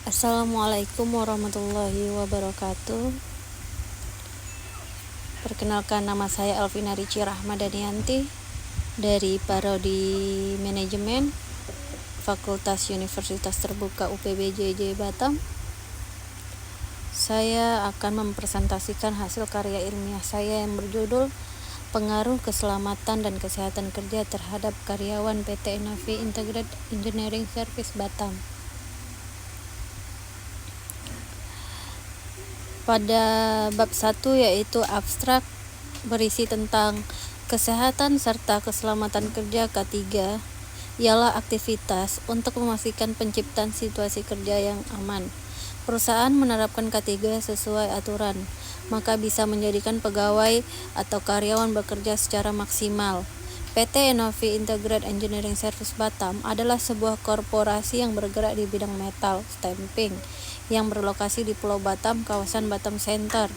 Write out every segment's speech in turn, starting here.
Assalamualaikum warahmatullahi wabarakatuh. Perkenalkan, nama saya Elvina Rici Rahmadanianti dari Prodi Manajemen Fakultas Universitas Terbuka UPBJJ Batam. Saya akan mempresentasikan hasil karya ilmiah saya yang berjudul Pengaruh Keselamatan dan Kesehatan Kerja terhadap Karyawan PT Inovi Integrated Engineering Service Batam. Pada bab 1 yaitu abstrak berisi tentang kesehatan serta keselamatan kerja K3 ialah aktivitas untuk memastikan penciptaan situasi kerja yang aman. Perusahaan menerapkan K3 sesuai aturan, maka bisa menjadikan pegawai atau karyawan bekerja secara maksimal. PT Inovi Integrated Engineering Service Batam adalah sebuah korporasi yang bergerak di bidang metal stamping yang berlokasi di Pulau Batam, kawasan Batam Center.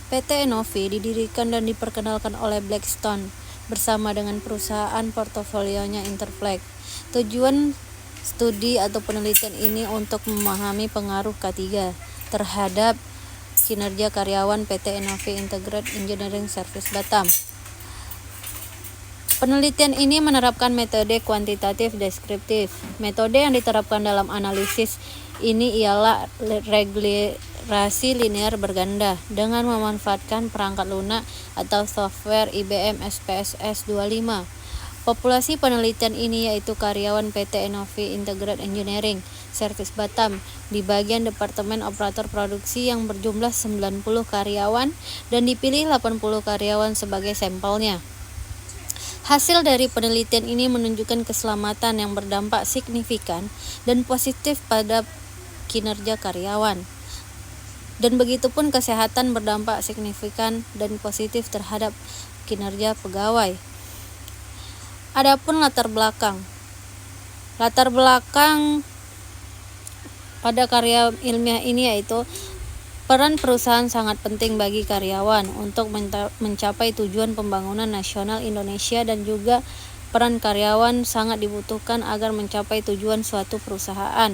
PT Inovi didirikan dan diperkenalkan oleh Blackstone bersama dengan perusahaan portofolionya Interflex. Tujuan studi atau penelitian ini untuk memahami pengaruh K3 terhadap kinerja karyawan PT Inovi Integrated Engineering Service Batam. Penelitian ini menerapkan metode kuantitatif deskriptif. Metode yang diterapkan dalam analisis ini ialah regresi linear berganda dengan memanfaatkan perangkat lunak atau software IBM SPSS 25. Populasi penelitian ini yaitu karyawan PT Inovi Integrated Engineering Service Batam di bagian Departemen Operator Produksi yang berjumlah 90 karyawan dan dipilih 80 karyawan sebagai sampelnya. Hasil dari penelitian ini menunjukkan keselamatan yang berdampak signifikan dan positif pada kinerja karyawan. Dan begitupun kesehatan berdampak signifikan dan positif terhadap kinerja pegawai. Adapun latar belakang pada karya ilmiah ini yaitu peran perusahaan sangat penting bagi karyawan untuk mencapai tujuan pembangunan nasional Indonesia dan juga peran karyawan sangat dibutuhkan agar mencapai tujuan suatu perusahaan.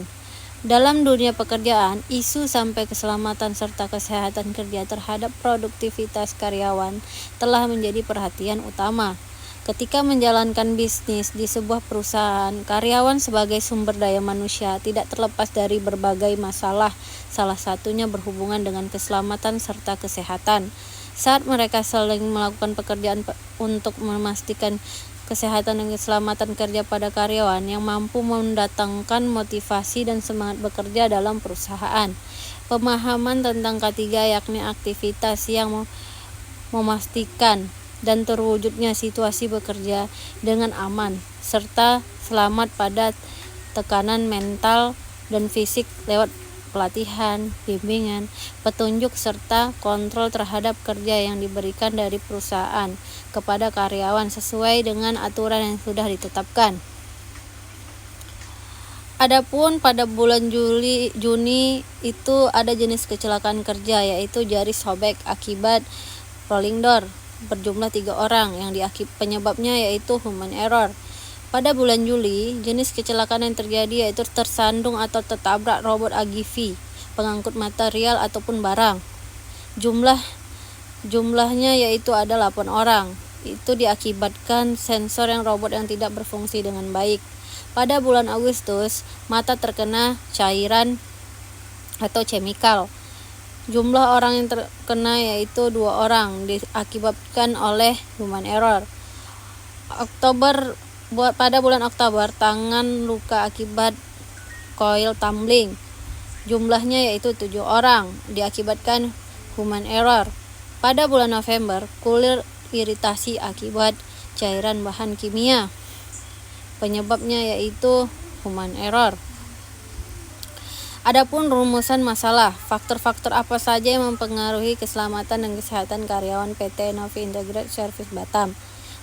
Dalam dunia pekerjaan, isu sampai keselamatan serta kesehatan kerja terhadap produktivitas karyawan telah menjadi perhatian utama. Ketika menjalankan bisnis di sebuah perusahaan, karyawan sebagai sumber daya manusia tidak terlepas dari berbagai masalah, salah satunya berhubungan dengan keselamatan serta kesehatan. Saat mereka saling melakukan pekerjaan untuk memastikan kesehatan dan keselamatan kerja pada karyawan yang mampu mendatangkan motivasi dan semangat bekerja dalam perusahaan. Pemahaman tentang K3 yakni aktivitas yang memastikan dan terwujudnya situasi bekerja dengan aman serta selamat pada tekanan mental dan fisik lewat pelatihan, bimbingan, petunjuk serta kontrol terhadap kerja yang diberikan dari perusahaan kepada karyawan sesuai dengan aturan yang sudah ditetapkan. Adapun pada bulan Juni itu ada jenis kecelakaan kerja yaitu jari sobek akibat rolling door berjumlah 3 orang yang penyebabnya yaitu human error. Pada bulan Juli, jenis kecelakaan yang terjadi yaitu tersandung atau tertabrak robot AGV, pengangkut material ataupun barang. Jumlahnya yaitu ada 8 orang. Itu diakibatkan sensor robot yang tidak berfungsi dengan baik. Pada bulan Agustus, mata terkena cairan atau chemical. Jumlah orang yang terkena yaitu 2 orang diakibatkan oleh human error. Pada bulan Oktober, tangan luka akibat coil tumbling. Jumlahnya yaitu 7 orang diakibatkan human error. Pada bulan November, kulit iritasi akibat cairan bahan kimia. Penyebabnya yaitu human error. Adapun rumusan masalah, faktor-faktor apa saja yang mempengaruhi keselamatan dan kesehatan karyawan PT Inovi Integrated Service Batam?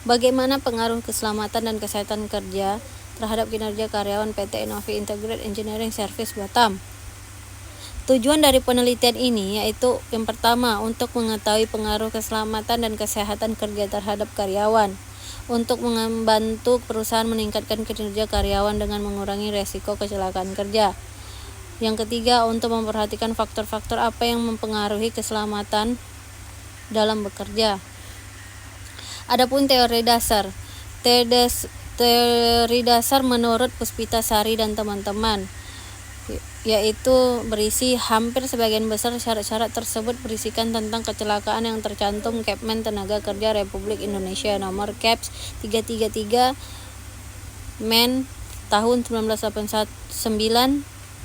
Bagaimana pengaruh keselamatan dan kesehatan kerja terhadap kinerja karyawan PT Inovi Integrated Engineering Service Batam? Tujuan dari penelitian ini yaitu yang pertama untuk mengetahui pengaruh keselamatan dan kesehatan kerja terhadap karyawan, untuk membantu perusahaan meningkatkan kinerja karyawan dengan mengurangi resiko kecelakaan kerja. Yang ketiga, untuk memperhatikan faktor-faktor apa yang mempengaruhi keselamatan dalam bekerja. Adapun teori dasar. Teori dasar menurut Puspitasari dan teman-teman yaitu berisi hampir sebagian besar syarat-syarat tersebut berisikan tentang kecelakaan yang tercantum Kepmen Tenaga Kerja Republik Indonesia nomor Keps 333 Men tahun 1989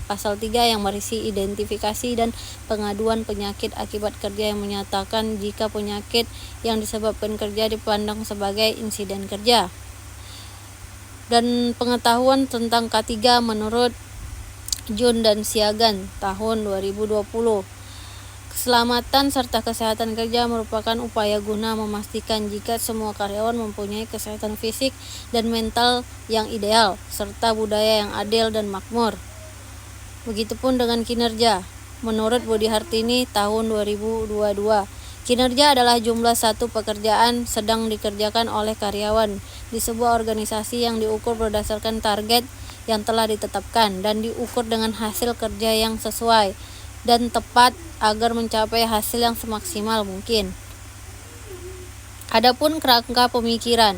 pasal 3 yang berisi identifikasi dan pengaduan penyakit akibat kerja yang menyatakan jika penyakit yang disebabkan kerja dipandang sebagai insiden kerja. Dan pengetahuan tentang K3 menurut Jun dan Siagan tahun 2020. Keselamatan serta kesehatan kerja merupakan upaya guna memastikan jika semua karyawan mempunyai kesehatan fisik dan mental yang ideal, serta budaya yang adil dan makmur. Begitupun dengan kinerja. Menurut Budi Hartini tahun 2022, kinerja adalah jumlah satu pekerjaan sedang dikerjakan oleh karyawan di sebuah organisasi yang diukur berdasarkan target yang telah ditetapkan dan diukur dengan hasil kerja yang sesuai dan tepat agar mencapai hasil yang semaksimal mungkin. Adapun kerangka pemikiran,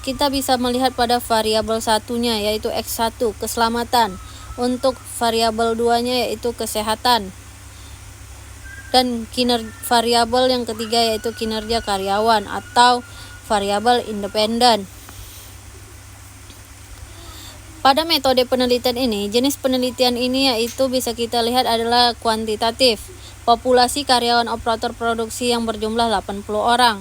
kita bisa melihat pada variabel satunya yaitu X1 keselamatan, untuk variabel 2-nya yaitu kesehatan, dan variabel yang ketiga yaitu kinerja karyawan atau variabel independen. Pada metode penelitian ini, jenis penelitian ini yaitu bisa kita lihat adalah kuantitatif. Populasi karyawan operator produksi yang berjumlah 80 orang.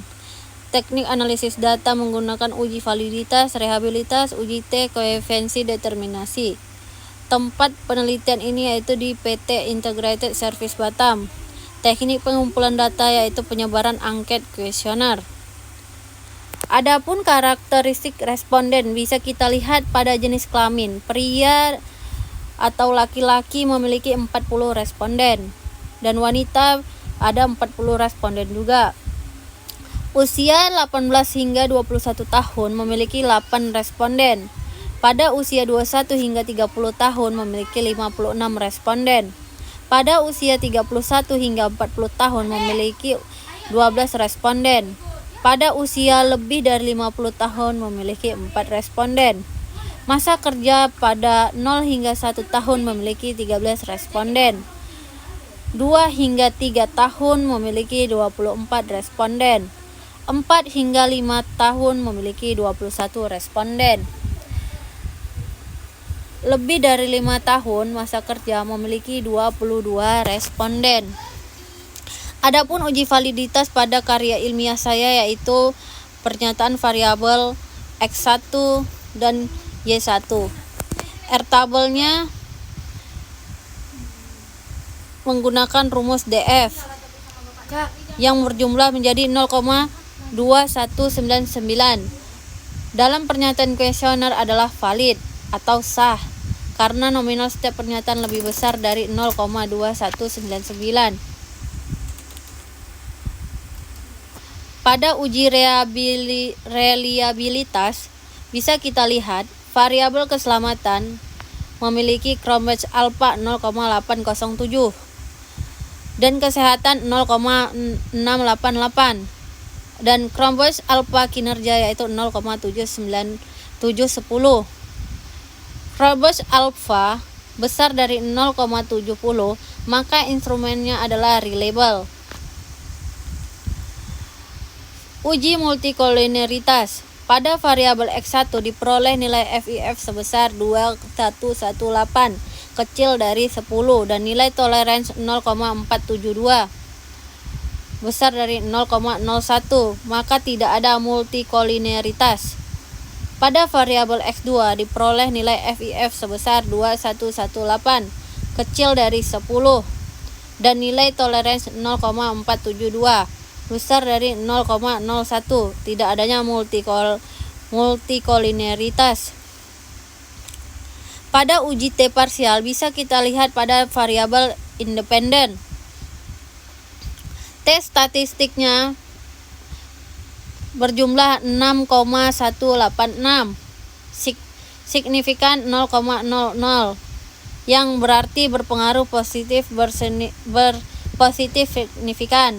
Teknik analisis data menggunakan uji validitas, rehabilitas, uji T, koefiensi determinasi. Tempat penelitian ini yaitu di PT Integrated Service Batam. Teknik pengumpulan data yaitu penyebaran angket kuesioner. Adapun karakteristik responden bisa kita lihat pada jenis kelamin. Pria atau laki-laki memiliki 40 responden dan wanita ada 40 responden juga. Usia 18 hingga 21 tahun memiliki 8 responden. Pada usia 21 hingga 30 tahun memiliki 56 responden. Pada usia 31 hingga 40 tahun memiliki 12 responden. Pada usia lebih dari 50 tahun memiliki 4 responden. Masa kerja pada 0 hingga 1 tahun memiliki 13 responden. 2 hingga 3 tahun memiliki 24 responden. 4 hingga 5 tahun memiliki 21 responden. Lebih dari 5 tahun masa kerja memiliki 22 responden. Adapun uji validitas pada karya ilmiah saya yaitu pernyataan variabel X1 dan Y1. R-tabelnya menggunakan rumus DF yang berjumlah menjadi 0,2199. Dalam pernyataan kuesioner adalah valid atau sah karena nominal setiap pernyataan lebih besar dari 0,2199. Pada uji reliabilitas bisa kita lihat variabel keselamatan memiliki Cronbach alpha 0,807 dan kesehatan 0,688 dan Cronbach alpha kinerja yaitu 0,79710. Cronbach alpha besar dari 0,70 maka instrumennya adalah reliable. Uji multikolineritas. Pada variabel X1 diperoleh nilai FIF sebesar 2118, kecil dari 10, dan nilai toleransi 0,472, besar dari 0,01, maka tidak ada multikolineritas. Pada variabel X2 diperoleh nilai FIF sebesar 2118, kecil dari 10, dan nilai toleransi 0,472, besar dari 0,01, tidak adanya multikolineritas. Pada uji T parsial bisa kita lihat pada variabel independen. T statistiknya berjumlah 6,186, signifikan 0,00, yang berarti berpengaruh positif signifikan.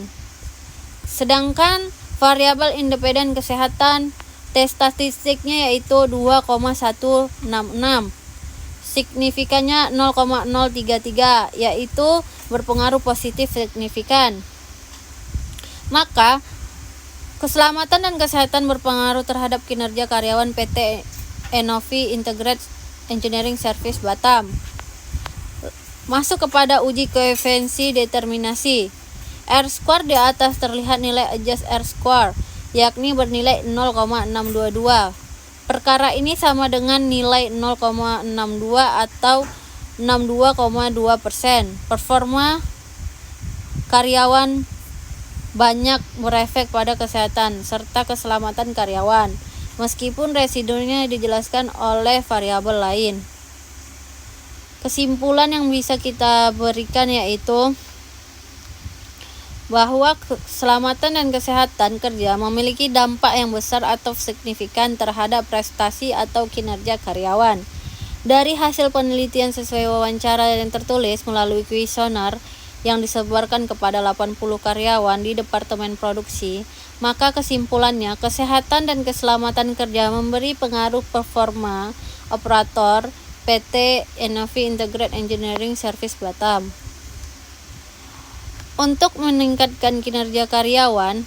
Sedangkan variabel independen kesehatan tes statistiknya yaitu 2,166. Signifikannya 0,033 yaitu berpengaruh positif signifikan. Maka keselamatan dan kesehatan berpengaruh terhadap kinerja karyawan PT Enovi Integrated Engineering Service Batam. Masuk kepada uji koefisiensi determinasi. R-square di atas terlihat nilai adjust R-square, yakni bernilai 0,622. Perkara ini sama dengan nilai 0,62 atau 62,2%. Performa karyawan banyak berefek pada kesehatan serta keselamatan karyawan, meskipun residunya dijelaskan oleh variabel lain. Kesimpulan yang bisa kita berikan yaitu bahwa keselamatan dan kesehatan kerja memiliki dampak yang besar atau signifikan terhadap prestasi atau kinerja karyawan. Dari hasil penelitian sesuai wawancara yang tertulis melalui kuesioner yang disebarkan kepada 80 karyawan di Departemen Produksi, maka kesimpulannya kesehatan dan keselamatan kerja memberi pengaruh performa operator PT Enovi Integrated Engineering Service Batam. Untuk meningkatkan kinerja karyawan,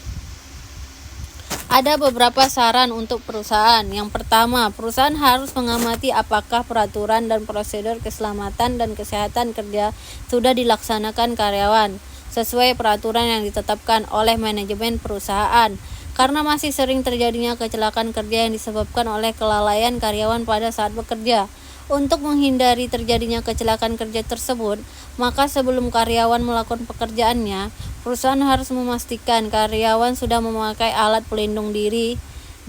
ada beberapa saran untuk perusahaan. Yang pertama, perusahaan harus mengamati apakah peraturan dan prosedur keselamatan dan kesehatan kerja sudah dilaksanakan karyawan sesuai peraturan yang ditetapkan oleh manajemen perusahaan. Karena masih sering terjadinya kecelakaan kerja yang disebabkan oleh kelalaian karyawan pada saat bekerja. Untuk menghindari terjadinya kecelakaan kerja tersebut, maka sebelum karyawan melakukan pekerjaannya, perusahaan harus memastikan karyawan sudah memakai alat pelindung diri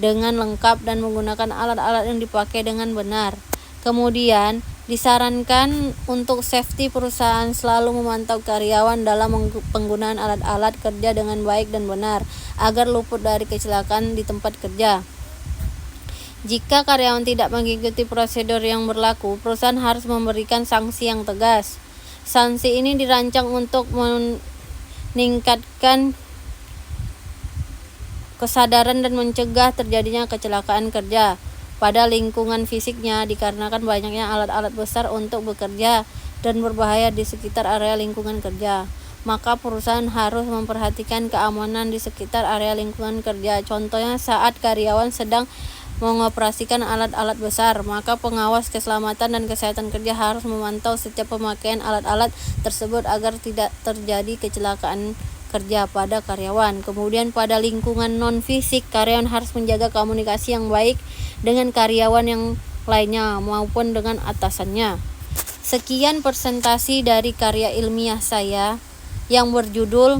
dengan lengkap dan menggunakan alat-alat yang dipakai dengan benar. Kemudian, disarankan untuk safety perusahaan selalu memantau karyawan dalam penggunaan alat-alat kerja dengan baik dan benar, agar luput dari kecelakaan di tempat kerja. Jika karyawan tidak mengikuti prosedur yang berlaku, perusahaan harus memberikan sanksi yang tegas. Sanksi ini dirancang untuk meningkatkan kesadaran dan mencegah terjadinya kecelakaan kerja pada lingkungan fisiknya, dikarenakan banyaknya alat-alat besar untuk bekerja dan berbahaya di sekitar area lingkungan kerja. Maka perusahaan harus memperhatikan keamanan di sekitar area lingkungan kerja. Contohnya saat karyawan sedang mengoperasikan alat-alat besar, maka pengawas keselamatan dan kesehatan kerja harus memantau setiap pemakaian alat-alat tersebut agar tidak terjadi kecelakaan kerja pada karyawan. Kemudian pada lingkungan non-fisik, karyawan harus menjaga komunikasi yang baik dengan karyawan yang lainnya maupun dengan atasannya. Sekian presentasi dari karya ilmiah saya yang berjudul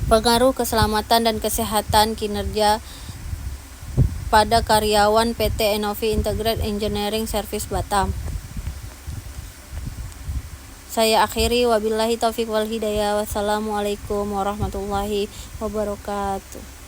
Pengaruh Keselamatan dan Kesehatan Kinerja pada karyawan PT Enovi Integrated Engineering Service Batam. Saya akhiri, wabillahi taufiq wal hidayah. Wassalamualaikum warahmatullahi wabarakatuh.